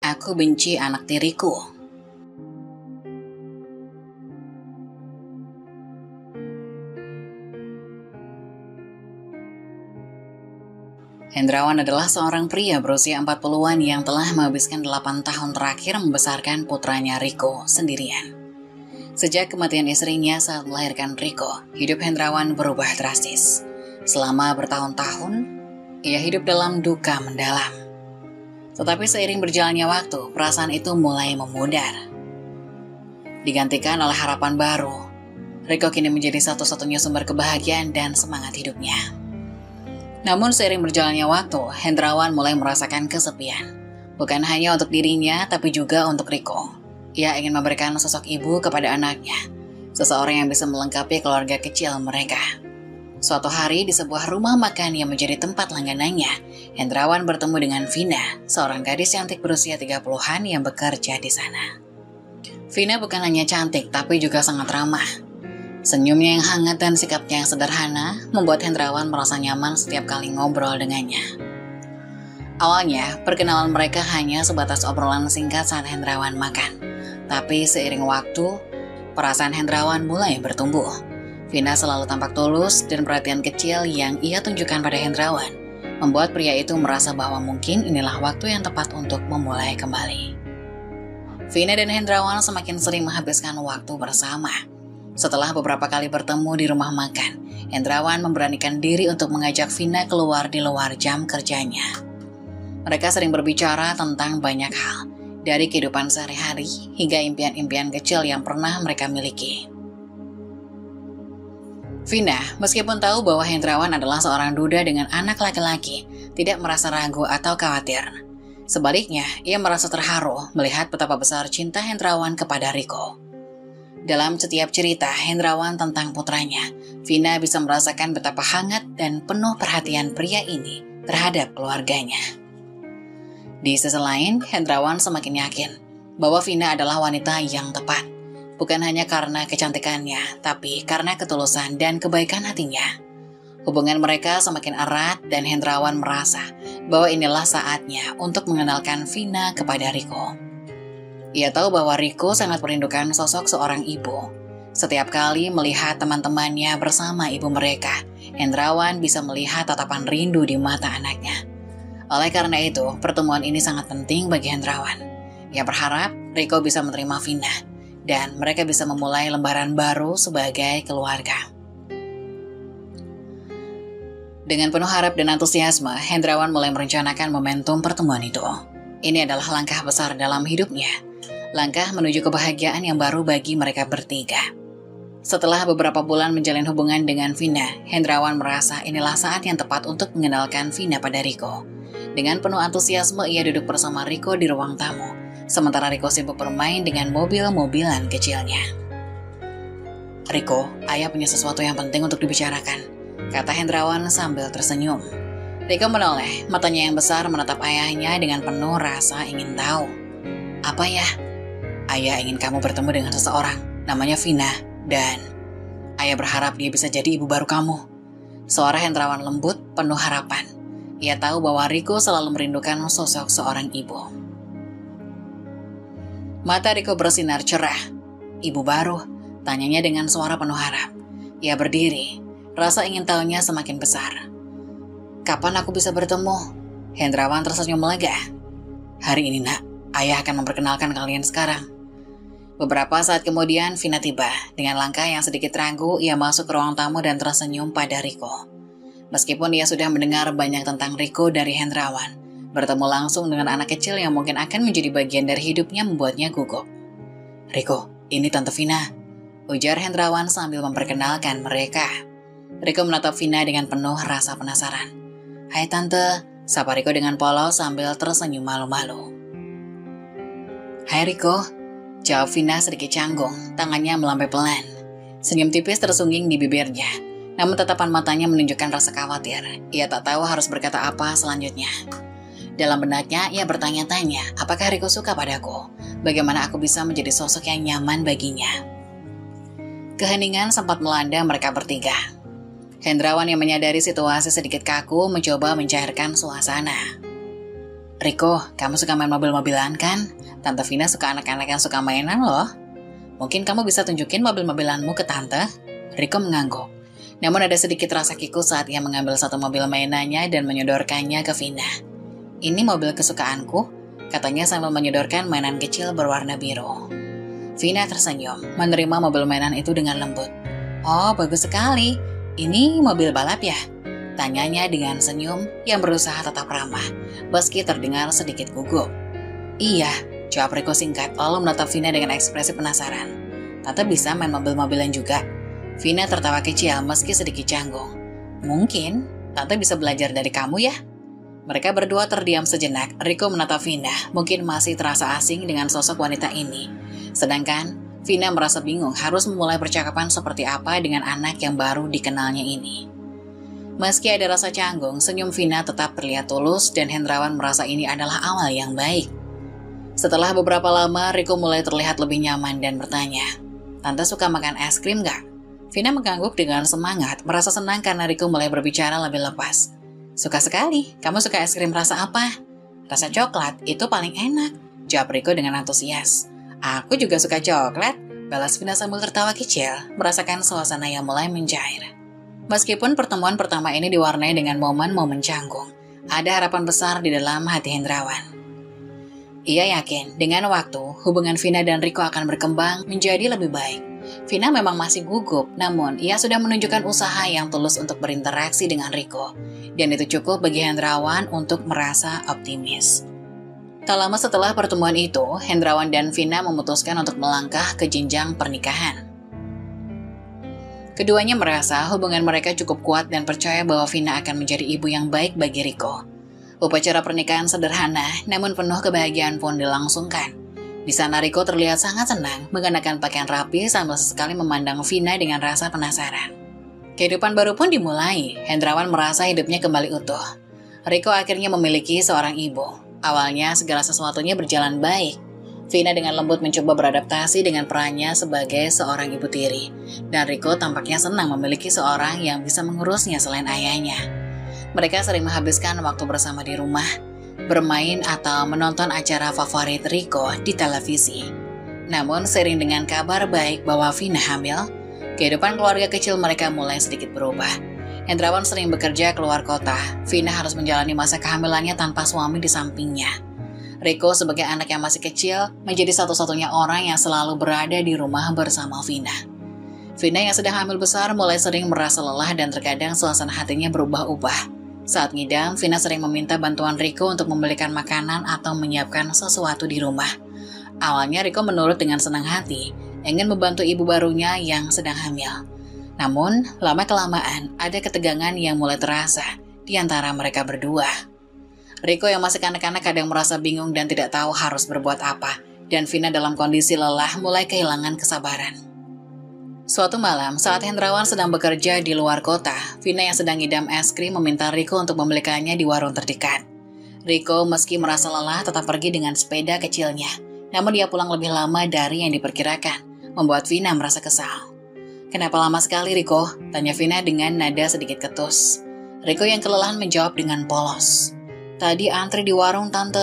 Aku benci anak tiriku. Hendrawan adalah seorang pria berusia 40-an yang telah menghabiskan 8 tahun terakhir membesarkan putranya Riko sendirian. Sejak kematian istrinya saat melahirkan Riko, hidup Hendrawan berubah drastis. Selama bertahun-tahun, ia hidup dalam duka mendalam. Tetapi seiring berjalannya waktu, perasaan itu mulai memudar. Digantikan oleh harapan baru, Riko kini menjadi satu-satunya sumber kebahagiaan dan semangat hidupnya. Namun seiring berjalannya waktu, Hendrawan mulai merasakan kesepian. Bukan hanya untuk dirinya, tapi juga untuk Riko. Ia ingin memberikan sosok ibu kepada anaknya, seseorang yang bisa melengkapi keluarga kecil mereka. Suatu hari di sebuah rumah makan yang menjadi tempat langganannya, Hendrawan bertemu dengan Vina, seorang gadis cantik berusia 30-an yang bekerja di sana. Vina bukan hanya cantik, tapi juga sangat ramah. Senyumnya yang hangat dan sikapnya yang sederhana membuat Hendrawan merasa nyaman setiap kali ngobrol dengannya. Awalnya, perkenalan mereka hanya sebatas obrolan singkat saat Hendrawan makan. Tapi seiring waktu, perasaan Hendrawan mulai bertumbuh. Vina selalu tampak tulus dan perhatian kecil yang ia tunjukkan pada Hendrawan membuat pria itu merasa bahwa mungkin inilah waktu yang tepat untuk memulai kembali. Vina dan Hendrawan semakin sering menghabiskan waktu bersama. Setelah beberapa kali bertemu di rumah makan, Hendrawan memberanikan diri untuk mengajak Vina keluar di luar jam kerjanya. Mereka sering berbicara tentang banyak hal, dari kehidupan sehari-hari hingga impian-impian kecil yang pernah mereka miliki. Vina, meskipun tahu bahwa Hendrawan adalah seorang duda dengan anak laki-laki, tidak merasa ragu atau khawatir. Sebaliknya, ia merasa terharu melihat betapa besar cinta Hendrawan kepada Riko. Dalam setiap cerita Hendrawan tentang putranya, Vina bisa merasakan betapa hangat dan penuh perhatian pria ini terhadap keluarganya. Di sisi lain, Hendrawan semakin yakin bahwa Vina adalah wanita yang tepat, bukan hanya karena kecantikannya, tapi karena ketulusan dan kebaikan hatinya. Hubungan mereka semakin erat dan Hendrawan merasa bahwa inilah saatnya untuk mengenalkan Vina kepada Riko. Ia tahu bahwa Riko sangat merindukan sosok seorang ibu. Setiap kali melihat teman-temannya bersama ibu mereka, Hendrawan bisa melihat tatapan rindu di mata anaknya. Oleh karena itu, pertemuan ini sangat penting bagi Hendrawan. Ia berharap Riko bisa menerima Vina, dan mereka bisa memulai lembaran baru sebagai keluarga. Dengan penuh harap dan antusiasme, Hendrawan mulai merencanakan momentum pertemuan itu. Ini adalah langkah besar dalam hidupnya. Langkah menuju kebahagiaan yang baru bagi mereka bertiga. Setelah beberapa bulan menjalin hubungan dengan Vina, Hendrawan merasa inilah saat yang tepat untuk mengenalkan Vina pada Riko. Dengan penuh antusiasme, ia duduk bersama Riko di ruang tamu, sementara Riko sibuk bermain dengan mobil-mobilan kecilnya. "Riko, ayah punya sesuatu yang penting untuk dibicarakan," kata Hendrawan sambil tersenyum. Riko menoleh, matanya yang besar menatap ayahnya dengan penuh rasa ingin tahu. "Apa ya?" "Ayah ingin kamu bertemu dengan seseorang, namanya Vina, dan ayah berharap dia bisa jadi ibu baru kamu." Suara Hendrawan lembut, penuh harapan. Ia tahu bahwa Riko selalu merindukan sosok seorang ibu. Mata Riko bersinar cerah. "Ibu baru?" tanyanya dengan suara penuh harap. Ia berdiri, rasa ingin tahunya semakin besar. "Kapan aku bisa bertemu?" Hendrawan tersenyum lega. "Hari ini, nak, ayah akan memperkenalkan kalian sekarang." Beberapa saat kemudian, Vina tiba. Dengan langkah yang sedikit ragu, ia masuk ke ruang tamu dan tersenyum pada Riko. Meskipun ia sudah mendengar banyak tentang Riko dari Hendrawan, bertemu langsung dengan anak kecil yang mungkin akan menjadi bagian dari hidupnya membuatnya gugup. "Riko, ini Tante Vina," ujar Hendrawan sambil memperkenalkan mereka. Riko menatap Vina dengan penuh rasa penasaran. "Hai Tante," sapa Riko dengan polos sambil tersenyum malu-malu. "Hai Riko," jawab Vina sedikit canggung, tangannya melambai pelan. Senyum tipis tersungging di bibirnya, namun tatapan matanya menunjukkan rasa khawatir. Ia tak tahu harus berkata apa selanjutnya. Dalam benaknya, ia bertanya-tanya, apakah Riko suka padaku? Bagaimana aku bisa menjadi sosok yang nyaman baginya? Keheningan sempat melanda mereka bertiga. Hendrawan yang menyadari situasi sedikit kaku mencoba mencairkan suasana. Riko, kamu suka main mobil-mobilan kan? Tante Vina suka anak-anak yang suka mainan loh. Mungkin kamu bisa tunjukin mobil-mobilanmu ke Tante? Riko mengangguk. Namun ada sedikit rasa kiku saat ia mengambil satu mobil mainannya dan menyodorkannya ke Vina. Ini mobil kesukaanku, katanya sambil menyodorkan mainan kecil berwarna biru. Vina tersenyum, menerima mobil mainan itu dengan lembut. Oh, bagus sekali. Ini mobil balap ya? Tanyanya dengan senyum yang berusaha tetap ramah, meski terdengar sedikit gugup. Iya, jawab Riko singkat, lalu menatap Vina dengan ekspresi penasaran. Tante bisa main mobil-mobilan juga? Vina tertawa kecil meski sedikit canggung. Mungkin, Tante bisa belajar dari kamu ya? Mereka berdua terdiam sejenak. Riko menatap Vina, mungkin masih terasa asing dengan sosok wanita ini. Sedangkan, Vina merasa bingung harus memulai percakapan seperti apa dengan anak yang baru dikenalnya ini. Meski ada rasa canggung, senyum Vina tetap terlihat tulus dan Hendrawan merasa ini adalah awal yang baik. Setelah beberapa lama, Riko mulai terlihat lebih nyaman dan bertanya, Tante suka makan es krim gak? Vina mengangguk dengan semangat, merasa senang karena Riko mulai berbicara lebih lepas. Suka sekali, kamu suka es krim rasa apa? Rasa coklat, itu paling enak, jawab Riko dengan antusias. Aku juga suka coklat, balas Vina sambil tertawa kecil, merasakan suasana yang mulai mencair. Meskipun pertemuan pertama ini diwarnai dengan momen-momen canggung, ada harapan besar di dalam hati Hendrawan. Ia yakin dengan waktu, hubungan Vina dan Riko akan berkembang menjadi lebih baik. Vina memang masih gugup, namun ia sudah menunjukkan usaha yang tulus untuk berinteraksi dengan Riko. Dan itu cukup bagi Hendrawan untuk merasa optimis. Tak lama setelah pertemuan itu, Hendrawan dan Vina memutuskan untuk melangkah ke jenjang pernikahan. Keduanya merasa hubungan mereka cukup kuat dan percaya bahwa Vina akan menjadi ibu yang baik bagi Riko. Upacara pernikahan sederhana, namun penuh kebahagiaan pun dilangsungkan. Di sana Riko terlihat sangat senang, mengenakan pakaian rapi sambil sesekali memandang Vina dengan rasa penasaran. Kehidupan baru pun dimulai, Hendrawan merasa hidupnya kembali utuh. Riko akhirnya memiliki seorang ibu. Awalnya segala sesuatunya berjalan baik. Vina dengan lembut mencoba beradaptasi dengan perannya sebagai seorang ibu tiri. Dan Riko tampaknya senang memiliki seorang yang bisa mengurusnya selain ayahnya. Mereka sering menghabiskan waktu bersama di rumah, bermain atau menonton acara favorit Riko di televisi. Namun seiring dengan kabar baik bahwa Vina hamil, kehidupan keluarga kecil mereka mulai sedikit berubah. Hendrawan sering bekerja keluar kota. Vina harus menjalani masa kehamilannya tanpa suami di sampingnya. Riko sebagai anak yang masih kecil menjadi satu-satunya orang yang selalu berada di rumah bersama Vina. Vina yang sedang hamil besar mulai sering merasa lelah dan terkadang suasana hatinya berubah-ubah. Saat ngidam, Vina sering meminta bantuan Riko untuk membelikan makanan atau menyiapkan sesuatu di rumah. Awalnya Riko menurut dengan senang hati, ingin membantu ibu barunya yang sedang hamil. Namun, lama-kelamaan ada ketegangan yang mulai terasa di antara mereka berdua. Riko yang masih kanak-kanak kadang merasa bingung dan tidak tahu harus berbuat apa, dan Vina dalam kondisi lelah mulai kehilangan kesabaran. Suatu malam, saat Hendrawan sedang bekerja di luar kota, Vina yang sedang ngidam es krim meminta Riko untuk membelikannya di warung terdekat. Riko meski merasa lelah tetap pergi dengan sepeda kecilnya, namun dia pulang lebih lama dari yang diperkirakan, membuat Vina merasa kesal. Kenapa lama sekali Riko? Tanya Vina dengan nada sedikit ketus. Riko yang kelelahan menjawab dengan polos. Tadi antri di warung tante.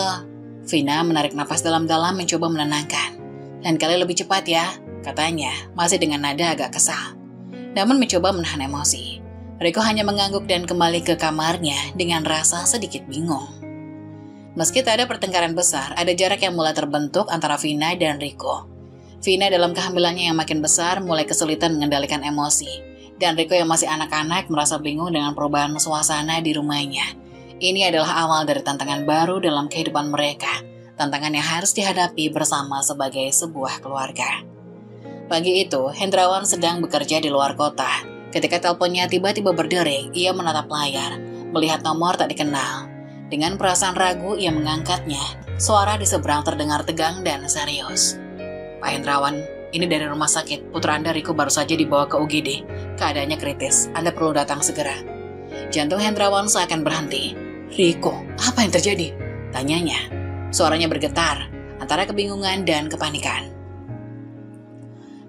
Vina menarik nafas dalam-dalam mencoba menenangkan. Lain kali lebih cepat ya, katanya, masih dengan nada agak kesal. Namun mencoba menahan emosi. Riko hanya mengangguk dan kembali ke kamarnya dengan rasa sedikit bingung. Meski tak ada pertengkaran besar, ada jarak yang mulai terbentuk antara Vina dan Riko. Vina dalam kehamilannya yang makin besar mulai kesulitan mengendalikan emosi. Dan Riko yang masih anak-anak merasa bingung dengan perubahan suasana di rumahnya. Ini adalah awal dari tantangan baru dalam kehidupan mereka, tantangan yang harus dihadapi bersama sebagai sebuah keluarga. Pagi itu, Hendrawan sedang bekerja di luar kota. Ketika teleponnya tiba-tiba berdering, ia menatap layar, melihat nomor tak dikenal. Dengan perasaan ragu, ia mengangkatnya. Suara di seberang terdengar tegang dan serius. Pak Hendrawan, ini dari rumah sakit. Putra Anda Riko baru saja dibawa ke UGD. Keadaannya kritis, Anda perlu datang segera. Jantung Hendrawan seakan berhenti. Riko, apa yang terjadi? Tanyanya. Suaranya bergetar, antara kebingungan dan kepanikan.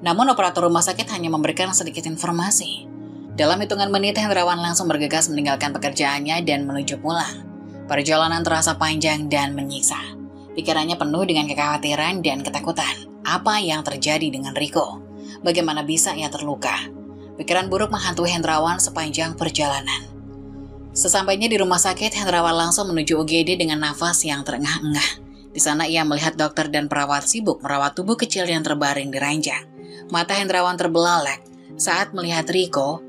Namun operator rumah sakit hanya memberikan sedikit informasi. Dalam hitungan menit, Hendrawan langsung bergegas meninggalkan pekerjaannya dan menuju pulang. Perjalanan terasa panjang dan menyiksa. Pikirannya penuh dengan kekhawatiran dan ketakutan. Apa yang terjadi dengan Riko? Bagaimana bisa ia terluka? Pikiran buruk menghantui Hendrawan sepanjang perjalanan. Sesampainya di rumah sakit, Hendrawan langsung menuju UGD dengan nafas yang terengah-engah. Di sana ia melihat dokter dan perawat sibuk merawat tubuh kecil yang terbaring di ranjang. Mata Hendrawan terbelalak saat melihat Riko.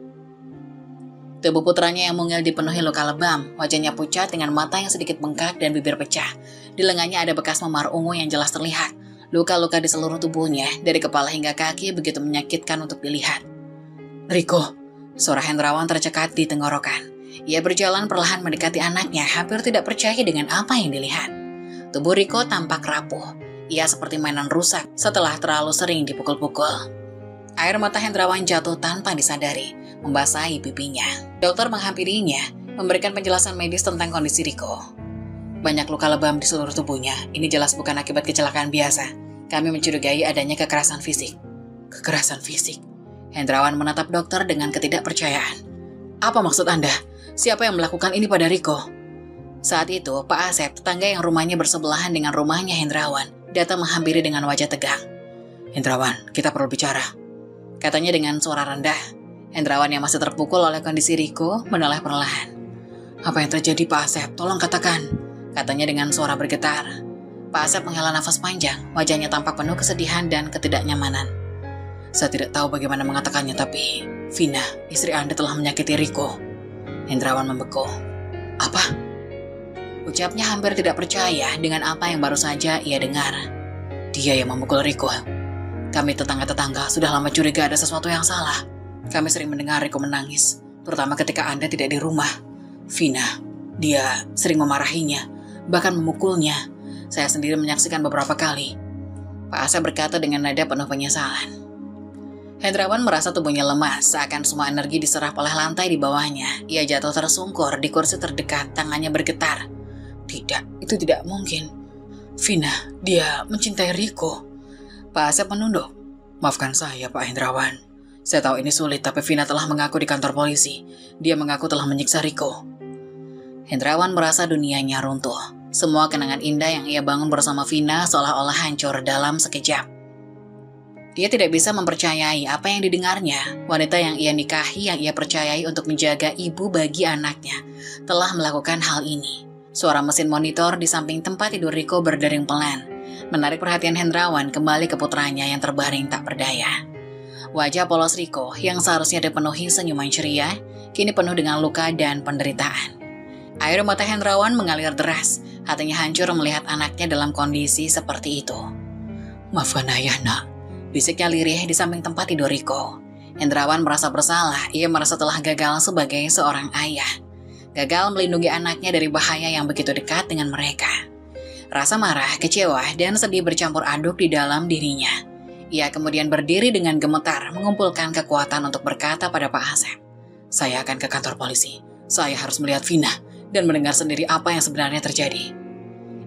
Tubuh putranya yang mungil dipenuhi luka lebam, wajahnya pucat dengan mata yang sedikit bengkak dan bibir pecah. Di lengannya ada bekas memar ungu yang jelas terlihat. Luka-luka di seluruh tubuhnya, dari kepala hingga kaki begitu menyakitkan untuk dilihat. Riko, suara Hendrawan tercekat di tenggorokan. Ia berjalan perlahan mendekati anaknya, hampir tidak percaya dengan apa yang dilihat. Tubuh Riko tampak rapuh. Ia seperti mainan rusak setelah terlalu sering dipukul-pukul. Air mata Hendrawan jatuh tanpa disadari, membasahi pipinya. Dokter menghampirinya, memberikan penjelasan medis tentang kondisi Riko. Banyak luka lebam di seluruh tubuhnya. Ini jelas bukan akibat kecelakaan biasa. Kami mencurigai adanya kekerasan fisik. Kekerasan fisik? Hendrawan menatap dokter dengan ketidakpercayaan. Apa maksud Anda? Siapa yang melakukan ini pada Riko? Saat itu, Pak Asep, tetangga yang rumahnya bersebelahan dengan rumahnya Hendrawan, datang menghampiri dengan wajah tegang. Hendrawan, kita perlu bicara. Katanya dengan suara rendah. Hendrawan yang masih terpukul oleh kondisi Riko menoleh perlahan. Apa yang terjadi Pak Asep? Tolong katakan. Katanya dengan suara bergetar. Pak Asep menghela nafas panjang, wajahnya tampak penuh kesedihan dan ketidaknyamanan. Saya tidak tahu bagaimana mengatakannya, tapi Vina, istri Anda telah menyakiti Riko. Hendrawan membeku. Apa? Ucapnya hampir tidak percaya dengan apa yang baru saja ia dengar. Dia yang memukul Riko. Kami tetangga-tetangga sudah lama curiga ada sesuatu yang salah. Kami sering mendengar Riko menangis, terutama ketika Anda tidak di rumah. Vina, dia sering memarahinya, bahkan memukulnya. Saya sendiri menyaksikan beberapa kali. Pak Asep berkata dengan nada penuh penyesalan. Hendrawan merasa tubuhnya lemas, seakan semua energi diserap oleh lantai di bawahnya. Ia jatuh tersungkur di kursi terdekat, tangannya bergetar. Tidak, itu tidak mungkin. Vina, dia mencintai Riko. Pak Asep menunduk. Maafkan saya, Pak Hendrawan. Saya tahu ini sulit, tapi Vina telah mengaku di kantor polisi. Dia mengaku telah menyiksa Riko. Hendrawan merasa dunianya runtuh. Semua kenangan indah yang ia bangun bersama Vina seolah-olah hancur dalam sekejap. Dia tidak bisa mempercayai apa yang didengarnya. Wanita yang ia nikahi, yang ia percayai untuk menjaga ibu bagi anaknya, telah melakukan hal ini. Suara mesin monitor di samping tempat tidur Riko berdering pelan, menarik perhatian Hendrawan kembali ke putranya yang terbaring tak berdaya. Wajah polos Riko yang seharusnya dipenuhi senyuman ceria, kini penuh dengan luka dan penderitaan. Air mata Hendrawan mengalir deras, hatinya hancur melihat anaknya dalam kondisi seperti itu. Maafkan ayah, nak. Bisiknya lirih di samping tempat tidur Riko. Hendrawan merasa bersalah, ia merasa telah gagal sebagai seorang ayah. Gagal melindungi anaknya dari bahaya yang begitu dekat dengan mereka. Rasa marah, kecewa, dan sedih bercampur aduk di dalam dirinya. Ia kemudian berdiri dengan gemetar, mengumpulkan kekuatan untuk berkata pada Pak Asep. Saya akan ke kantor polisi. Saya harus melihat Vina dan mendengar sendiri apa yang sebenarnya terjadi.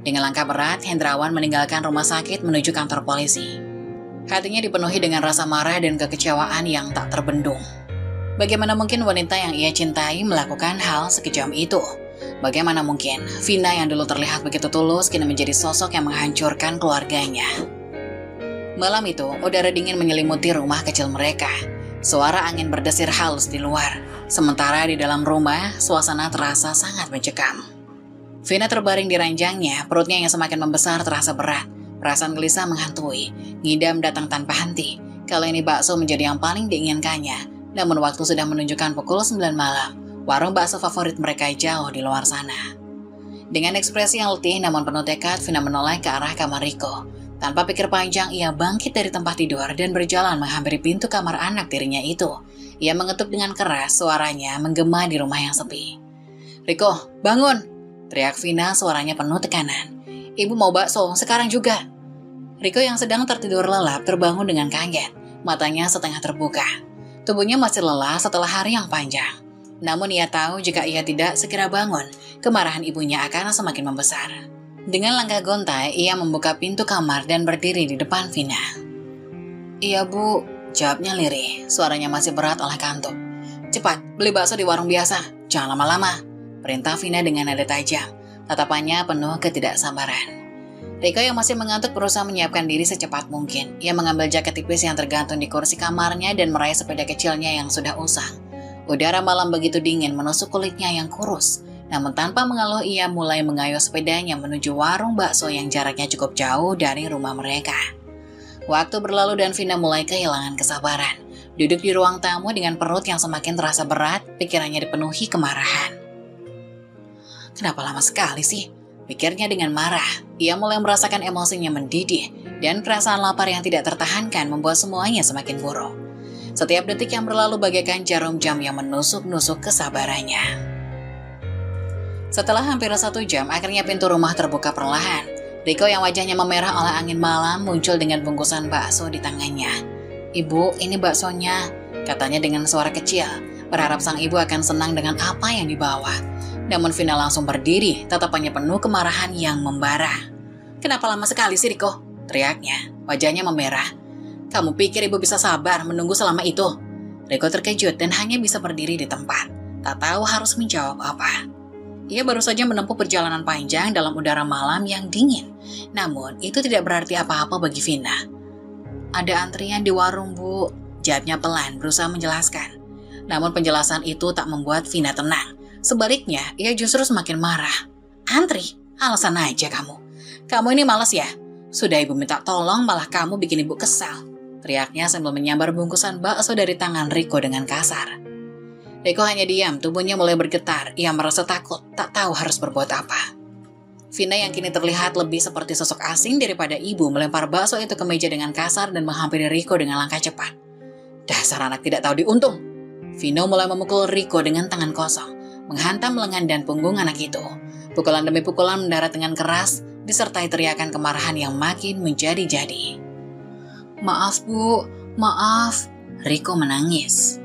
Dengan langkah berat, Hendrawan meninggalkan rumah sakit menuju kantor polisi. Hatinya dipenuhi dengan rasa marah dan kekecewaan yang tak terbendung. Bagaimana mungkin wanita yang ia cintai melakukan hal sekejam itu? Bagaimana mungkin Vina yang dulu terlihat begitu tulus kini menjadi sosok yang menghancurkan keluarganya? Malam itu, udara dingin menyelimuti rumah kecil mereka. Suara angin berdesir halus di luar. Sementara di dalam rumah, suasana terasa sangat mencekam. Vina terbaring di ranjangnya, perutnya yang semakin membesar terasa berat. Perasaan gelisah menghantui, ngidam datang tanpa henti. Kali ini bakso menjadi yang paling diinginkannya. Namun waktu sudah menunjukkan pukul 9 malam. Warung bakso favorit mereka jauh di luar sana. Dengan ekspresi yang letih namun penuh tekad, Vina menoleh ke arah kamar Riko. Tanpa pikir panjang, ia bangkit dari tempat tidur dan berjalan menghampiri pintu kamar anak tirinya itu. Ia mengetuk dengan keras, suaranya menggema di rumah yang sepi. Riko, bangun! Teriak Vina, suaranya penuh tekanan. Ibu mau bakso, sekarang juga. Riko yang sedang tertidur lelap terbangun dengan kaget, matanya setengah terbuka. Tubuhnya masih lelah setelah hari yang panjang. Namun ia tahu jika ia tidak segera bangun, kemarahan ibunya akan semakin membesar. Dengan langkah gontai, ia membuka pintu kamar dan berdiri di depan Vina. Iya bu, jawabnya lirih, suaranya masih berat oleh kantuk. Cepat, beli bakso di warung biasa, jangan lama-lama. Perintah Vina dengan nada tajam. Tatapannya penuh ketidaksabaran. Riko yang masih mengantuk berusaha menyiapkan diri secepat mungkin. Ia mengambil jaket tipis yang tergantung di kursi kamarnya dan meraih sepeda kecilnya yang sudah usang. Udara malam begitu dingin menusuk kulitnya yang kurus. Namun tanpa mengeluh ia mulai mengayuh sepedanya menuju warung bakso yang jaraknya cukup jauh dari rumah mereka. Waktu berlalu dan Vina mulai kehilangan kesabaran. Duduk di ruang tamu dengan perut yang semakin terasa berat, pikirannya dipenuhi kemarahan. Kenapa lama sekali sih? Pikirnya dengan marah. Ia mulai merasakan emosinya mendidih dan perasaan lapar yang tidak tertahankan membuat semuanya semakin buruk. Setiap detik yang berlalu bagaikan jarum jam yang menusuk-nusuk kesabarannya. Setelah hampir 1 jam, akhirnya pintu rumah terbuka perlahan. Riko yang wajahnya memerah oleh angin malam muncul dengan bungkusan bakso di tangannya. "Ibu, ini baksonya," katanya dengan suara kecil, berharap sang ibu akan senang dengan apa yang dibawa. Namun Vina langsung berdiri, tatapannya penuh kemarahan yang membara. "Kenapa lama sekali sih, Riko?" teriaknya, wajahnya memerah. "Kamu pikir ibu bisa sabar menunggu selama itu?" Riko terkejut dan hanya bisa berdiri di tempat, tak tahu harus menjawab apa. Ia baru saja menempuh perjalanan panjang dalam udara malam yang dingin. Namun, itu tidak berarti apa-apa bagi Vina. "Ada antrian di warung, Bu," jawabnya pelan, berusaha menjelaskan. Namun penjelasan itu tak membuat Vina tenang. Sebaliknya, ia justru semakin marah. "Antri? Alasan aja kamu. Kamu ini malas ya? Sudah ibu minta tolong malah kamu bikin ibu kesal," teriaknya sambil menyambar bungkusan bakso dari tangan Riko dengan kasar. Riko hanya diam, tubuhnya mulai bergetar. Ia merasa takut, tak tahu harus berbuat apa. Vina yang kini terlihat lebih seperti sosok asing daripada ibu melempar bakso itu ke meja dengan kasar dan menghampiri Riko dengan langkah cepat. "Dasar anak tidak tahu diuntung." Vino mulai memukul Riko dengan tangan kosong, menghantam lengan dan punggung anak itu. Pukulan demi pukulan mendarat dengan keras, disertai teriakan kemarahan yang makin menjadi-jadi. "Maaf, Bu, maaf." Riko menangis.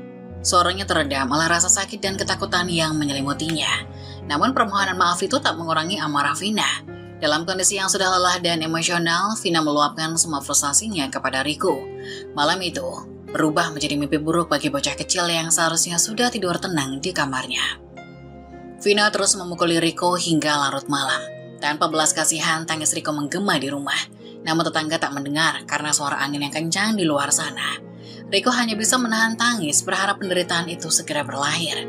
Suaranya teredam oleh rasa sakit dan ketakutan yang menyelimutinya. Namun permohonan maaf itu tak mengurangi amarah Vina. Dalam kondisi yang sudah lelah dan emosional, Vina meluapkan semua frustasinya kepada Riko. Malam itu berubah menjadi mimpi buruk bagi bocah kecil yang seharusnya sudah tidur tenang di kamarnya. Vina terus memukuli Riko hingga larut malam. Tanpa belas kasihan, tangis Riko menggema di rumah. Namun tetangga tak mendengar karena suara angin yang kencang di luar sana. Riko hanya bisa menahan tangis, berharap penderitaan itu segera berlahir.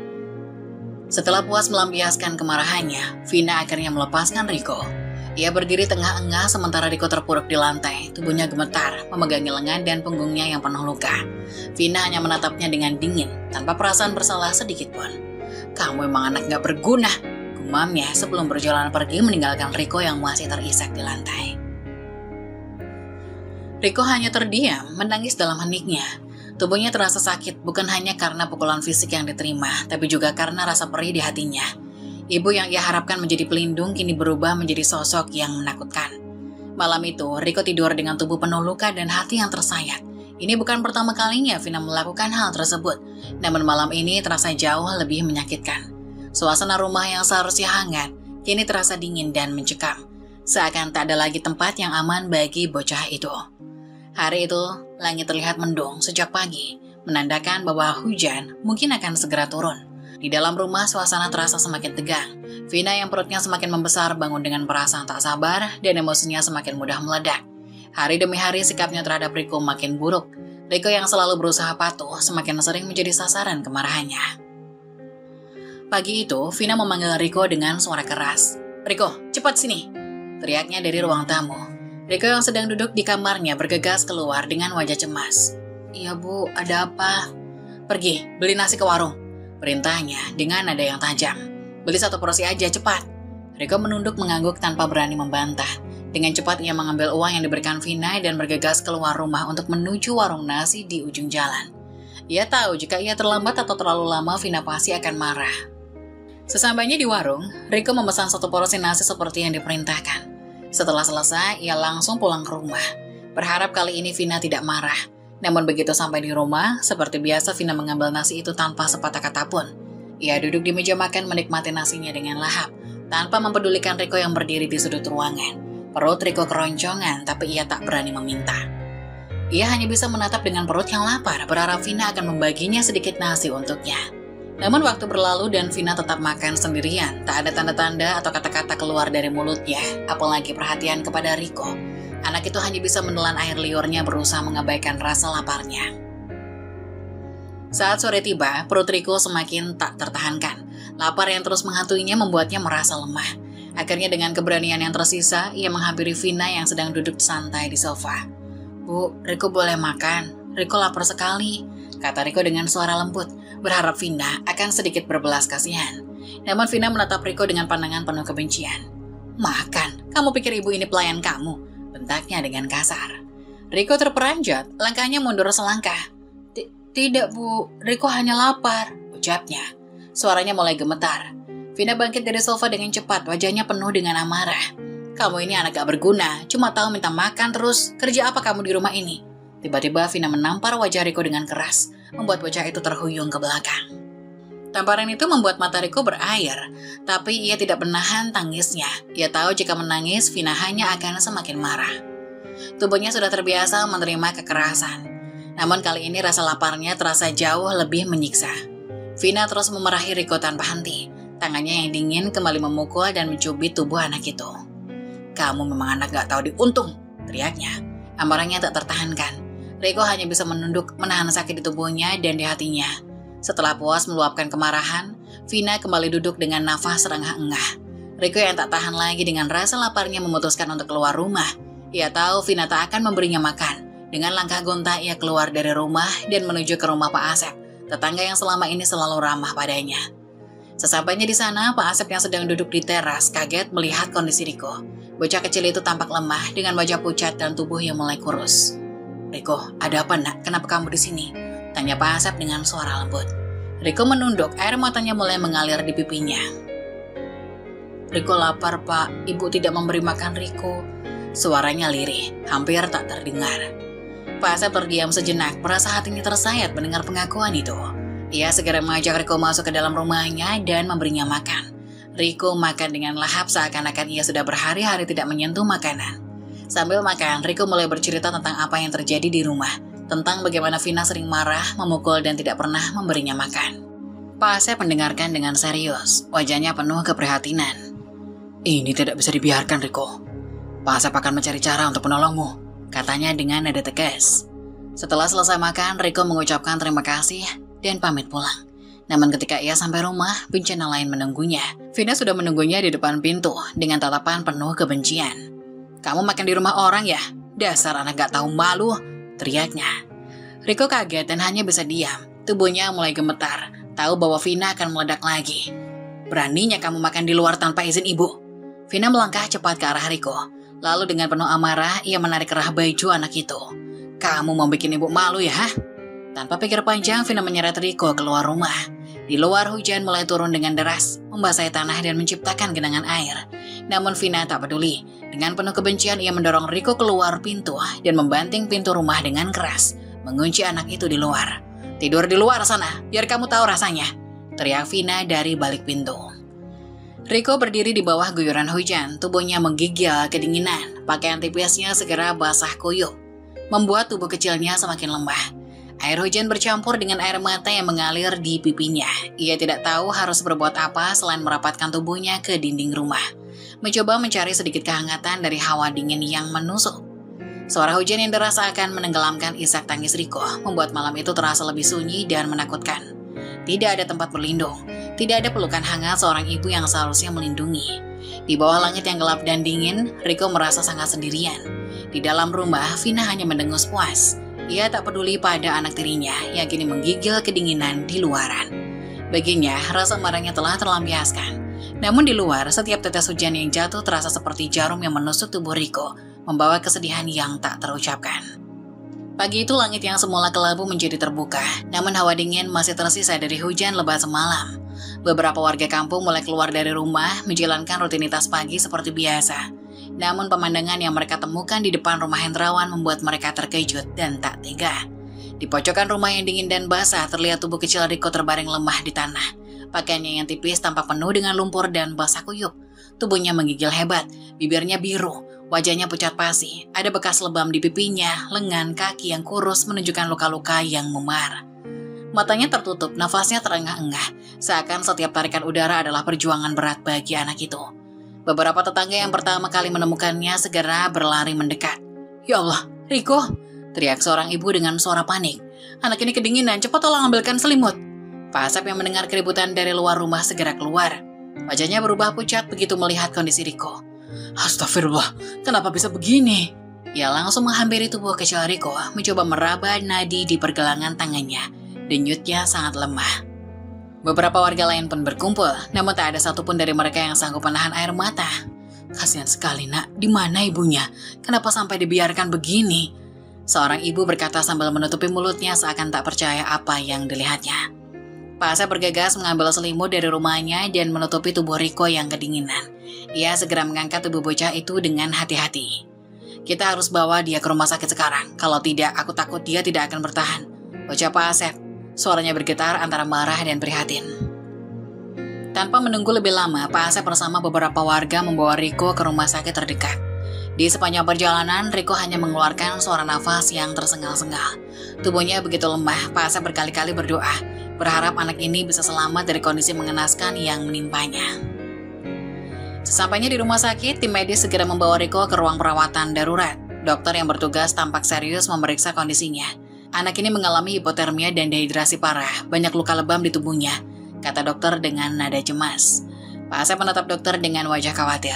Setelah puas melampiaskan kemarahannya, Vina akhirnya melepaskan Riko. Ia berdiri tengah-engah sementara Riko terpuruk di lantai, tubuhnya gemetar, memegangi lengan dan punggungnya yang penuh luka. Vina hanya menatapnya dengan dingin, tanpa perasaan bersalah sedikit pun. "Kamu emang anak gak berguna," gumamnya sebelum berjalan pergi meninggalkan Riko yang masih terisak di lantai. Riko hanya terdiam, menangis dalam heniknya. Tubuhnya terasa sakit bukan hanya karena pukulan fisik yang diterima, tapi juga karena rasa perih di hatinya. Ibu yang ia harapkan menjadi pelindung kini berubah menjadi sosok yang menakutkan. Malam itu, Riko tidur dengan tubuh penuh luka dan hati yang tersayat. Ini bukan pertama kalinya Vina melakukan hal tersebut, namun malam ini terasa jauh lebih menyakitkan. Suasana rumah yang seharusnya hangat, kini terasa dingin dan mencekam. Seakan tak ada lagi tempat yang aman bagi bocah itu. Hari itu, langit terlihat mendung sejak pagi, menandakan bahwa hujan mungkin akan segera turun. Di dalam rumah, suasana terasa semakin tegang. Vina yang perutnya semakin membesar bangun dengan perasaan tak sabar dan emosinya semakin mudah meledak. Hari demi hari sikapnya terhadap Riko makin buruk. Riko yang selalu berusaha patuh semakin sering menjadi sasaran kemarahannya. Pagi itu, Vina memanggil Riko dengan suara keras. "Riko, cepat sini!" teriaknya dari ruang tamu. Riko yang sedang duduk di kamarnya bergegas keluar dengan wajah cemas. "Iya, Bu, ada apa?" "Pergi, beli nasi ke warung," perintahnya dengan nada yang tajam. "Beli 1 porsi aja, cepat." Riko menunduk mengangguk tanpa berani membantah. Dengan cepat ia mengambil uang yang diberikan Vina dan bergegas keluar rumah untuk menuju warung nasi di ujung jalan. Ia tahu jika ia terlambat atau terlalu lama, Vina pasti akan marah. Sesampainya di warung, Riko memesan 1 porsi nasi seperti yang diperintahkan. Setelah selesai, ia langsung pulang ke rumah. Berharap kali ini Vina tidak marah. Namun begitu sampai di rumah, seperti biasa Vina mengambil nasi itu tanpa sepatah kata pun. Ia duduk di meja makan menikmati nasinya dengan lahap, tanpa mempedulikan Riko yang berdiri di sudut ruangan. Perut Riko keroncongan, tapi ia tak berani meminta. Ia hanya bisa menatap dengan perut yang lapar, berharap Vina akan membaginya sedikit nasi untuknya. Namun waktu berlalu dan Vina tetap makan sendirian. Tak ada tanda-tanda atau kata-kata keluar dari mulutnya, apalagi perhatian kepada Riko. Anak itu hanya bisa menelan air liurnya berusaha mengabaikan rasa laparnya. Saat sore tiba, perut Riko semakin tak tertahankan. Lapar yang terus menghantuinya membuatnya merasa lemah. Akhirnya dengan keberanian yang tersisa, ia menghampiri Vina yang sedang duduk santai di sofa. "Bu, Riko boleh makan? Riko lapar sekali," kata Riko dengan suara lembut, berharap Vina akan sedikit berbelas kasihan. Namun Vina menatap Riko dengan pandangan penuh kebencian. "Makan? Kamu pikir ibu ini pelayan kamu?" bentaknya dengan kasar. Riko terperanjat, langkahnya mundur selangkah. "Tidak, Bu, Riko hanya lapar," ucapnya. Suaranya mulai gemetar. Vina bangkit dari sofa dengan cepat, wajahnya penuh dengan amarah. "Kamu ini anak gak berguna, cuma tahu minta makan terus. Kerja apa kamu di rumah ini?" Tiba-tiba Vina menampar wajah Riko dengan keras, membuat bocah itu terhuyung ke belakang. Tamparan itu membuat mata Riko berair, tapi ia tidak menahan tangisnya. Ia tahu jika menangis, Vina hanya akan semakin marah. Tubuhnya sudah terbiasa menerima kekerasan. Namun kali ini rasa laparnya terasa jauh lebih menyiksa. Vina terus memarahi Riko tanpa henti. Tangannya yang dingin kembali memukul dan mencubit tubuh anak itu. "Kamu memang anak gak tahu diuntung," teriaknya. Amarahnya tak tertahankan. Riko hanya bisa menunduk, menahan sakit di tubuhnya dan di hatinya. Setelah puas meluapkan kemarahan, Vina kembali duduk dengan nafas terengah-engah. Riko yang tak tahan lagi dengan rasa laparnya memutuskan untuk keluar rumah. Ia tahu Vina tak akan memberinya makan. Dengan langkah gonta ia keluar dari rumah dan menuju ke rumah Pak Asep, tetangga yang selama ini selalu ramah padanya. Sesampainya di sana, Pak Asep yang sedang duduk di teras kaget melihat kondisi Riko. Bocah kecil itu tampak lemah dengan wajah pucat dan tubuh yang mulai kurus. "Riko, ada apa nak? Kenapa kamu di sini?" tanya Pak Asep dengan suara lembut. Riko menunduk, air matanya mulai mengalir di pipinya. "Riko lapar, Pak. Ibu tidak memberi makan Riko." Suaranya lirih, hampir tak terdengar. Pak Asep terdiam sejenak, merasa hatinya tersayat mendengar pengakuan itu. Ia segera mengajak Riko masuk ke dalam rumahnya dan memberinya makan. Riko makan dengan lahap seakan-akan ia sudah berhari-hari tidak menyentuh makanan. Sambil makan, Riko mulai bercerita tentang apa yang terjadi di rumah, tentang bagaimana Vina sering marah, memukul, dan tidak pernah memberinya makan. Pak Asep mendengarkan dengan serius, wajahnya penuh keprihatinan. "Ini tidak bisa dibiarkan, Riko. Pak Asep akan mencari cara untuk menolongmu," katanya dengan nada tegas. Setelah selesai makan, Riko mengucapkan terima kasih dan pamit pulang. Namun ketika ia sampai rumah, bencana lain menunggunya. Vina sudah menunggunya di depan pintu dengan tatapan penuh kebencian. "Kamu makan di rumah orang ya? Dasar anak gak tahu malu," teriaknya. Riko kaget dan hanya bisa diam. Tubuhnya mulai gemetar, tahu bahwa Vina akan meledak lagi. "Beraninya kamu makan di luar tanpa izin ibu." Vina melangkah cepat ke arah Riko. Lalu dengan penuh amarah, ia menarik kerah baju anak itu. "Kamu mau bikin ibu malu ya?" Tanpa pikir panjang, Vina menyeret Riko keluar rumah. Di luar hujan mulai turun dengan deras, membasahi tanah dan menciptakan genangan air. Namun Vina tak peduli. Dengan penuh kebencian, ia mendorong Riko keluar pintu dan membanting pintu rumah dengan keras, mengunci anak itu di luar. "Tidur di luar sana, biar kamu tahu rasanya," teriak Vina dari balik pintu. Riko berdiri di bawah guyuran hujan, tubuhnya menggigil kedinginan. Pakaian tipisnya segera basah kuyup, membuat tubuh kecilnya semakin lemah. Air hujan bercampur dengan air mata yang mengalir di pipinya. Ia tidak tahu harus berbuat apa selain merapatkan tubuhnya ke dinding rumah, mencoba mencari sedikit kehangatan dari hawa dingin yang menusuk. Suara hujan yang deras akan menenggelamkan isak tangis Riko, membuat malam itu terasa lebih sunyi dan menakutkan. Tidak ada tempat berlindung, tidak ada pelukan hangat seorang ibu yang seharusnya melindungi. Di bawah langit yang gelap dan dingin, Riko merasa sangat sendirian. Di dalam rumah, Vina hanya mendengus puas. Ia tak peduli pada anak tirinya yang kini menggigil kedinginan di luaran. Baginya, rasa marahnya telah terlampiaskan. Namun di luar, setiap tetes hujan yang jatuh terasa seperti jarum yang menusuk tubuh Riko, membawa kesedihan yang tak terucapkan. Pagi itu langit yang semula kelabu menjadi terbuka, namun hawa dingin masih tersisa dari hujan lebat semalam. Beberapa warga kampung mulai keluar dari rumah, menjalankan rutinitas pagi seperti biasa. Namun pemandangan yang mereka temukan di depan rumah Hendrawan membuat mereka terkejut dan tak tega. Di pojokan rumah yang dingin dan basah, terlihat tubuh kecil Riko terbaring lemah di tanah. Pakaiannya yang tipis tampak penuh dengan lumpur dan basah kuyup. Tubuhnya menggigil hebat, bibirnya biru, wajahnya pucat pasi. Ada bekas lebam di pipinya, lengan, kaki yang kurus menunjukkan luka-luka yang memar. Matanya tertutup, nafasnya terengah-engah, seakan setiap tarikan udara adalah perjuangan berat bagi anak itu. Beberapa tetangga yang pertama kali menemukannya segera berlari mendekat. "Ya Allah, Riko!" teriak seorang ibu dengan suara panik. "Anak ini kedinginan, cepat tolong ambilkan selimut." Pak Asep yang mendengar keributan dari luar rumah segera keluar. Wajahnya berubah pucat begitu melihat kondisi Riko. "Astagfirullah, kenapa bisa begini?" Ia langsung menghampiri tubuh kecil Riko, mencoba meraba nadi di pergelangan tangannya. Denyutnya sangat lemah. Beberapa warga lain pun berkumpul, namun tak ada satupun dari mereka yang sanggup menahan air mata. "Kasihan sekali, Nak. Di mana ibunya? Kenapa sampai dibiarkan begini?" Seorang ibu berkata sambil menutupi mulutnya seakan tak percaya apa yang dilihatnya. Pak Asep bergegas mengambil selimut dari rumahnya dan menutupi tubuh Riko yang kedinginan. Ia segera mengangkat tubuh bocah itu dengan hati-hati. "Kita harus bawa dia ke rumah sakit sekarang. Kalau tidak, aku takut dia tidak akan bertahan," ucap Pak Asep. Suaranya bergetar antara marah dan prihatin. Tanpa menunggu lebih lama, Pak Asep bersama beberapa warga membawa Riko ke rumah sakit terdekat. Di sepanjang perjalanan, Riko hanya mengeluarkan suara nafas yang tersengal-sengal. Tubuhnya begitu lemah, Pak Asep berkali-kali berdoa, berharap anak ini bisa selamat dari kondisi mengenaskan yang menimpanya. Sesampainya di rumah sakit, tim medis segera membawa Riko ke ruang perawatan darurat. Dokter yang bertugas tampak serius memeriksa kondisinya. Anak ini mengalami hipotermia dan dehidrasi parah, banyak luka lebam di tubuhnya, kata dokter dengan nada cemas. Pak Asep menatap dokter dengan wajah khawatir.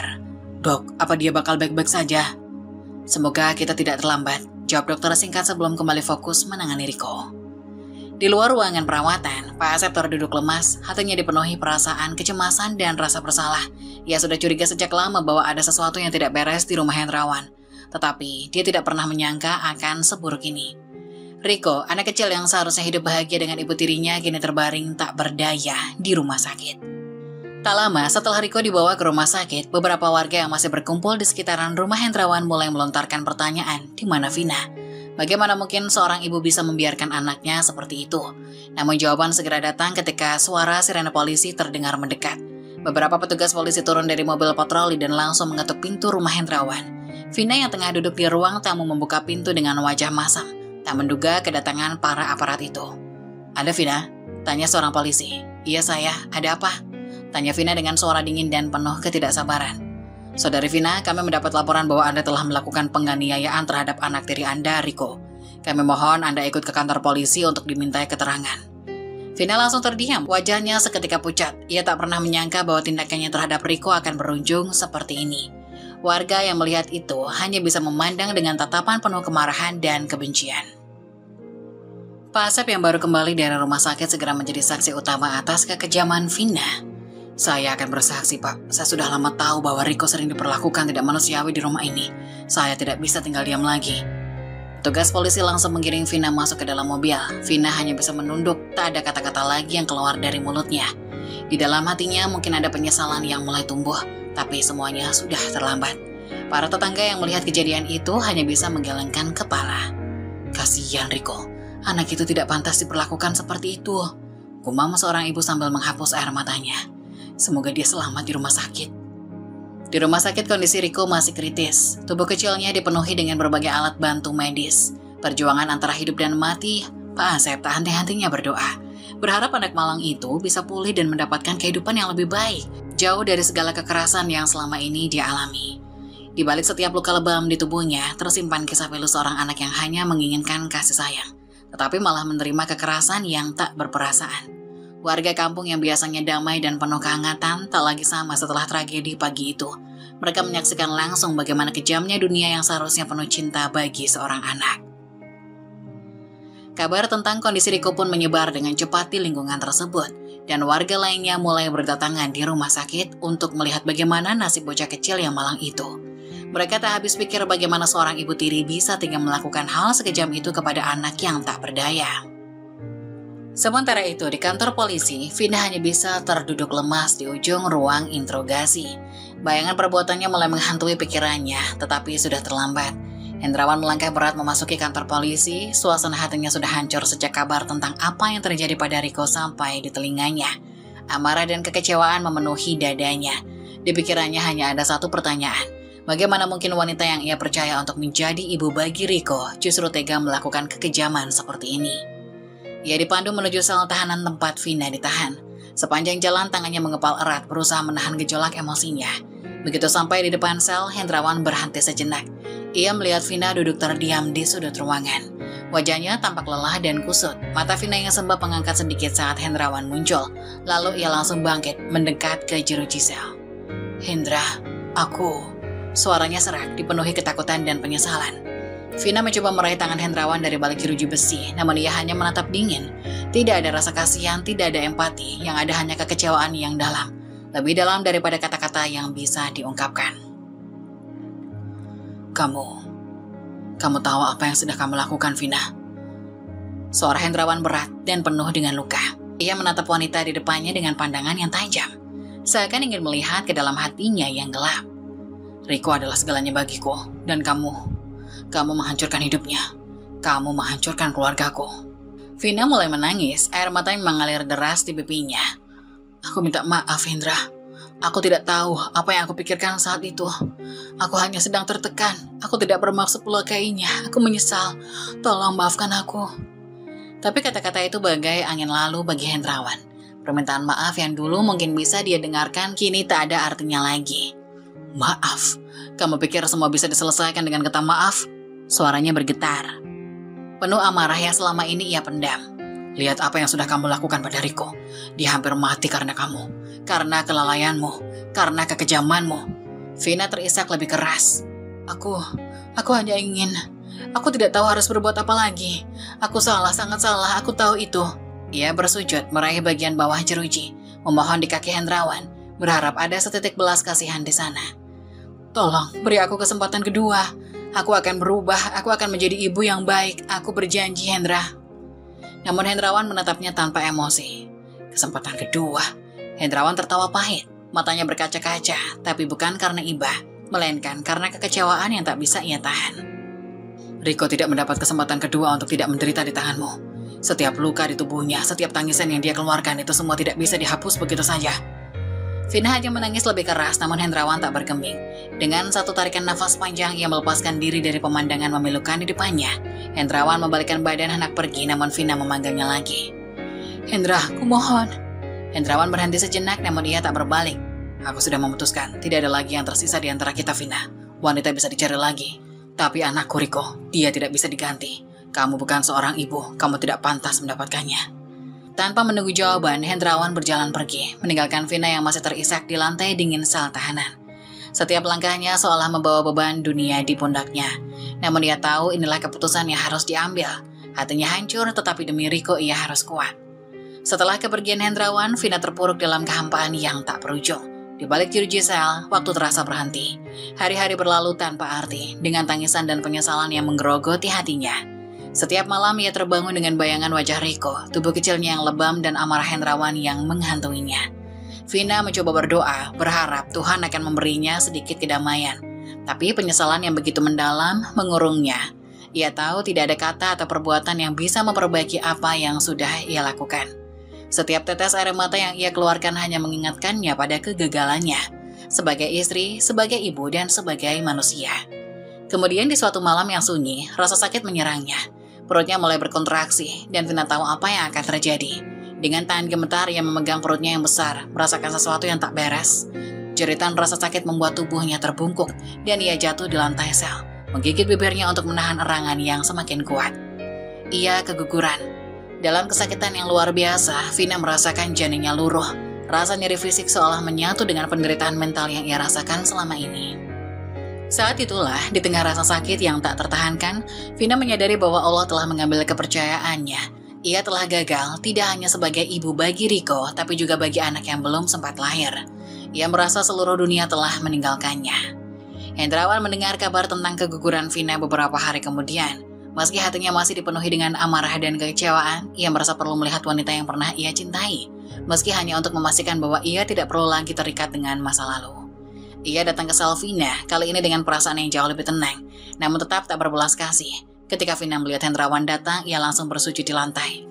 "Dok, apa dia bakal baik-baik saja?" "Semoga kita tidak terlambat," jawab dokter singkat sebelum kembali fokus menangani Riko. Di luar ruangan perawatan, Pak Asep terduduk lemas, hatinya dipenuhi perasaan kecemasan dan rasa bersalah. Ia sudah curiga sejak lama bahwa ada sesuatu yang tidak beres di rumah Hendrawan. Tetapi dia tidak pernah menyangka akan seburuk ini. Riko, anak kecil yang seharusnya hidup bahagia dengan ibu tirinya, kini terbaring tak berdaya di rumah sakit. Tak lama setelah Riko dibawa ke rumah sakit, beberapa warga yang masih berkumpul di sekitaran rumah Hendrawan mulai melontarkan pertanyaan, di mana Vina? Bagaimana mungkin seorang ibu bisa membiarkan anaknya seperti itu? Namun jawaban segera datang ketika suara sirene polisi terdengar mendekat. Beberapa petugas polisi turun dari mobil patroli dan langsung mengetuk pintu rumah Hendrawan. Vina yang tengah duduk di ruang tamu membuka pintu dengan wajah masam. Tak menduga kedatangan para aparat itu. "Ada Vina?" tanya seorang polisi. "Iya saya, ada apa?" tanya Vina dengan suara dingin dan penuh ketidaksabaran. "Saudari Vina, kami mendapat laporan bahwa Anda telah melakukan penganiayaan terhadap anak tiri Anda, Riko. Kami mohon Anda ikut ke kantor polisi untuk dimintai keterangan." Vina langsung terdiam, wajahnya seketika pucat. Ia tak pernah menyangka bahwa tindakannya terhadap Riko akan berujung seperti ini. Warga yang melihat itu hanya bisa memandang dengan tatapan penuh kemarahan dan kebencian. Pak Asep yang baru kembali dari rumah sakit segera menjadi saksi utama atas kekejaman Vina. "Saya akan bersaksi, Pak. Saya sudah lama tahu bahwa Riko sering diperlakukan tidak manusiawi di rumah ini. Saya tidak bisa tinggal diam lagi." Tugas polisi langsung mengiring Vina masuk ke dalam mobil. Vina hanya bisa menunduk, tak ada kata-kata lagi yang keluar dari mulutnya. Di dalam hatinya mungkin ada penyesalan yang mulai tumbuh. Tapi semuanya sudah terlambat. Para tetangga yang melihat kejadian itu hanya bisa menggelengkan kepala. "Kasihan Riko, anak itu tidak pantas diperlakukan seperti itu," gumam seorang ibu sambil menghapus air matanya. "Semoga dia selamat di rumah sakit." Di rumah sakit kondisi Riko masih kritis. Tubuh kecilnya dipenuhi dengan berbagai alat bantu medis. Perjuangan antara hidup dan mati, Pak Asep tak henti-hentinya berdoa. Berharap anak malang itu bisa pulih dan mendapatkan kehidupan yang lebih baik, jauh dari segala kekerasan yang selama ini dia alami. Di balik setiap luka lebam di tubuhnya, tersimpan kisah pilu seorang anak yang hanya menginginkan kasih sayang, tetapi malah menerima kekerasan yang tak berperasaan. Warga kampung yang biasanya damai dan penuh kehangatan tak lagi sama setelah tragedi pagi itu. Mereka menyaksikan langsung bagaimana kejamnya dunia yang seharusnya penuh cinta bagi seorang anak. Kabar tentang kondisi Riko pun menyebar dengan cepat di lingkungan tersebut, dan warga lainnya mulai berdatangan di rumah sakit untuk melihat bagaimana nasib bocah kecil yang malang itu. Mereka tak habis pikir bagaimana seorang ibu tiri bisa tega melakukan hal sekejam itu kepada anak yang tak berdaya. Sementara itu, di kantor polisi, Vina hanya bisa terduduk lemas di ujung ruang interogasi. Bayangan perbuatannya mulai menghantui pikirannya, tetapi sudah terlambat. Hendrawan melangkah berat memasuki kantor polisi. Suasana hatinya sudah hancur sejak kabar tentang apa yang terjadi pada Riko sampai di telinganya. Amarah dan kekecewaan memenuhi dadanya. Di pikirannya hanya ada satu pertanyaan. Bagaimana mungkin wanita yang ia percaya untuk menjadi ibu bagi Riko justru tega melakukan kekejaman seperti ini? Ia dipandu menuju sel tahanan tempat Vina ditahan. Sepanjang jalan tangannya mengepal erat berusaha menahan gejolak emosinya. Begitu sampai di depan sel, Hendrawan berhenti sejenak. Ia melihat Vina duduk terdiam di sudut ruangan. Wajahnya tampak lelah dan kusut. Mata Vina yang sembab mengangkat sedikit saat Hendrawan muncul. Lalu ia langsung bangkit mendekat ke jeruji sel. "Hendra, aku..." Suaranya serak, dipenuhi ketakutan dan penyesalan. Vina mencoba meraih tangan Hendrawan dari balik jeruji besi, namun ia hanya menatap dingin. Tidak ada rasa kasihan, tidak ada empati, yang ada hanya kekecewaan yang dalam. Lebih dalam daripada kata-kata yang bisa diungkapkan. Kamu tahu apa yang sudah kamu lakukan, Vina?" Suara Hendrawan berat dan penuh dengan luka. Ia menatap wanita di depannya dengan pandangan yang tajam, seakan ingin melihat ke dalam hatinya yang gelap. "Riko adalah segalanya bagiku, dan kamu menghancurkan hidupnya. Kamu menghancurkan keluargaku." Vina mulai menangis, air matanya mengalir deras di pipinya. "Aku minta maaf, Hendra. Aku tidak tahu apa yang aku pikirkan saat itu. Aku hanya sedang tertekan. Aku tidak bermaksud melukainya. Aku menyesal. Tolong maafkan aku." Tapi kata-kata itu bagai angin lalu bagi Hendrawan. Permintaan maaf yang dulu mungkin bisa dia dengarkan, kini tak ada artinya lagi. "Maaf? Kamu pikir semua bisa diselesaikan dengan kata maaf?" Suaranya bergetar. Penuh amarah yang selama ini ia pendam. "Lihat apa yang sudah kamu lakukan pada Riko. Dia hampir mati karena kamu. Karena kelalaianmu. Karena kekejamanmu." Vina terisak lebih keras. Aku hanya ingin... Aku tidak tahu harus berbuat apa lagi. Aku salah, sangat salah. Aku tahu itu." Ia bersujud meraih bagian bawah jeruji, memohon di kaki Hendrawan, berharap ada setitik belas kasihan di sana. "Tolong, beri aku kesempatan kedua. Aku akan berubah, aku akan menjadi ibu yang baik. Aku berjanji, Hendra." Namun Hendrawan menatapnya tanpa emosi. Kesempatan kedua? Hendrawan tertawa pahit. Matanya berkaca-kaca, tapi bukan karena iba, melainkan karena kekecewaan yang tak bisa ia tahan. "Riko tidak mendapat kesempatan kedua untuk tidak menderita di tanganmu. Setiap luka di tubuhnya, setiap tangisan yang dia keluarkan, itu semua tidak bisa dihapus begitu saja." Vina hanya menangis lebih keras, namun Hendrawan tak bergeming. Dengan satu tarikan nafas panjang, ia melepaskan diri dari pemandangan memilukan di depannya. Hendrawan membalikkan badan hendak pergi, namun Vina memanggilnya lagi. "Hendra, aku mohon." Hendrawan berhenti sejenak, namun ia tak berbalik. "Aku sudah memutuskan, tidak ada lagi yang tersisa di antara kita, Vina. Wanita bisa dicari lagi. Tapi anakku Riko, dia tidak bisa diganti. Kamu bukan seorang ibu, kamu tidak pantas mendapatkannya." Tanpa menunggu jawaban, Hendrawan berjalan pergi, meninggalkan Vina yang masih terisak di lantai dingin sel tahanan. Setiap langkahnya seolah membawa beban dunia di pundaknya. Namun ia tahu inilah keputusan yang harus diambil. Hatinya hancur, tetapi demi Riko ia harus kuat. Setelah kepergian Hendrawan, Vina terpuruk dalam kehampaan yang tak berujung. Di balik jeruji sel, waktu terasa berhenti. Hari-hari berlalu tanpa arti, dengan tangisan dan penyesalan yang menggerogoti hatinya. Setiap malam ia terbangun dengan bayangan wajah Riko, tubuh kecilnya yang lebam dan amarah Hendrawan yang menghantuinya. Vina mencoba berdoa, berharap Tuhan akan memberinya sedikit kedamaian. Tapi penyesalan yang begitu mendalam mengurungnya. Ia tahu tidak ada kata atau perbuatan yang bisa memperbaiki apa yang sudah ia lakukan. Setiap tetes air mata yang ia keluarkan hanya mengingatkannya pada kegagalannya. Sebagai istri, sebagai ibu, dan sebagai manusia. Kemudian di suatu malam yang sunyi, rasa sakit menyerangnya. Perutnya mulai berkontraksi, dan Vina tahu apa yang akan terjadi. Dengan tangan gemetar, ia memegang perutnya yang besar, merasakan sesuatu yang tak beres. Jeritan rasa sakit membuat tubuhnya terbungkuk, dan ia jatuh di lantai sel, menggigit bibirnya untuk menahan erangan yang semakin kuat. Ia keguguran. Dalam kesakitan yang luar biasa, Vina merasakan janinnya luruh. Rasa nyeri fisik seolah menyatu dengan penderitaan mental yang ia rasakan selama ini. Saat itulah, di tengah rasa sakit yang tak tertahankan, Vina menyadari bahwa Allah telah mengambil kepercayaannya. Ia telah gagal tidak hanya sebagai ibu bagi Riko, tapi juga bagi anak yang belum sempat lahir. Ia merasa seluruh dunia telah meninggalkannya. Hendrawan mendengar kabar tentang keguguran Vina beberapa hari kemudian. Meski hatinya masih dipenuhi dengan amarah dan kekecewaan, ia merasa perlu melihat wanita yang pernah ia cintai. Meski hanya untuk memastikan bahwa ia tidak perlu lagi terikat dengan masa lalu. Ia datang ke sel Vina, kali ini dengan perasaan yang jauh lebih tenang, namun tetap tak berbelas kasih. Ketika Vina melihat Hendrawan datang, ia langsung bersujud di lantai.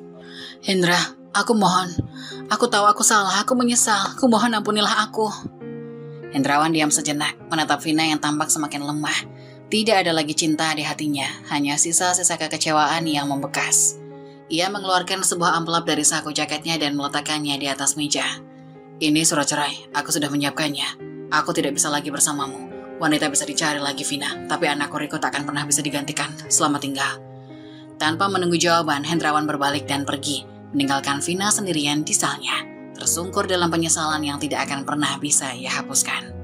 "Hendra, aku mohon. Aku tahu aku salah, aku menyesal. Aku mohon ampunilah aku." Hendrawan diam sejenak, menatap Vina yang tampak semakin lemah. Tidak ada lagi cinta di hatinya, hanya sisa-sisa kekecewaan yang membekas. Ia mengeluarkan sebuah amplop dari saku jaketnya dan meletakkannya di atas meja. Ini surat cerai, aku sudah menyiapkannya. Aku tidak bisa lagi bersamamu. Wanita bisa dicari lagi, Vina, tapi anakku Riko tak akan pernah bisa digantikan. Selamat tinggal. Tanpa menunggu jawaban, Hendrawan berbalik dan pergi, meninggalkan Vina sendirian di selnya, tersungkur dalam penyesalan yang tidak akan pernah bisa ia hapuskan.